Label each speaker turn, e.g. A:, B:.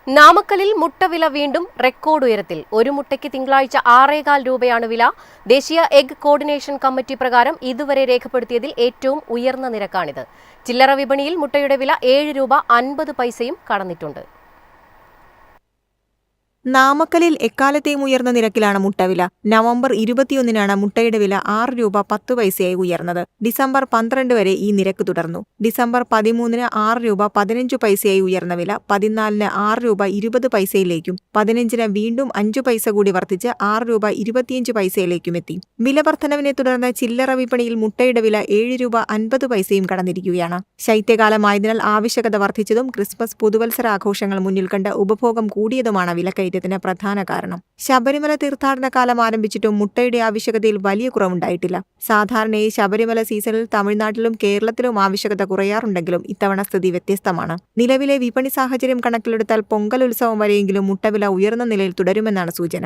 A: നാമക്കലിൽ മുട്ടവില വീണ്ടും റെക്കോർഡ് ഉയരത്തിൽ. ഒരു മുട്ടയ്ക്ക് തിങ്കളാഴ്ച 6.25 രൂപയാണ് വില. ദേശീയ എഗ് കോർഡിനേഷൻ കമ്മിറ്റി പ്രകാരം ഇതുവരെ രേഖപ്പെടുത്തിയതിൽ ഏറ്റവും ഉയർന്ന നിരക്കാണിത്. ചില്ലറ വിപണിയിൽ മുട്ടയുടെ വില 7 രൂപ 50 പൈസയും കടന്നിട്ടുണ്ട്.
B: നാമക്കലിൽ എക്കാലത്തെയും ഉയർന്ന നിരക്കിലാണ് മുട്ടവില. നവംബർ 21-നാണ് മുട്ടയുടെ വില 6 രൂപ 10 പൈസയായി ഉയർന്നത്. ഡിസംബർ 12 വരെ ഈ നിരക്ക് തുടർന്നു. ഡിസംബർ 13-ന് 6 രൂപ 15 പൈസയായി ഉയർന്ന വില 14-ന് 6 രൂപ 20 പൈസയിലേക്കും 15-ന് വീണ്ടും 5 പൈസ കൂടി വർദ്ധിച്ച് 6 രൂപ 25 പൈസയിലേക്കും എത്തി. വില വർധനവിനെ തുടർന്ന് ചില്ലറ വിപണിയിൽ മുട്ടയുടെ വില 7 രൂപ 50 പൈസയും കടന്നിരിക്കുകയാണ്. ശൈത്യകാലമായതിനാൽ ആവശ്യകത വർദ്ധിച്ചതും ക്രിസ്മസ് പുതുവത്സരാഘോഷങ്ങൾ മുന്നിൽ കണ്ട് ഉപഭോഗം കൂടിയതുമാണ് വിലക്കയറ്റത്തിന് പ്രധാന കാരണം. ശബരിമല തീർത്ഥാടന കാലം ആരംഭിച്ചിട്ടും മുട്ടയുടെ ആവശ്യകതയിൽ വലിയ കുറവുണ്ടായിട്ടില്ല. സാധാരണയായി ശബരിമല സീസണിൽ തമിഴ്നാട്ടിലും കേരളത്തിലും ആവശ്യകത കുറയാറുണ്ടെങ്കിലും ഇത്തവണ സ്ഥിതി വ്യത്യസ്തമാണ്. നിലവിലെ വിപണി സാഹചര്യം കണക്കിലെടുത്താൽ പൊങ്കൽ ഉത്സവം വരെയെങ്കിലും മുട്ടവില ഉയർന്ന നിലയിൽ തുടരുമെന്നാണ് സൂചന.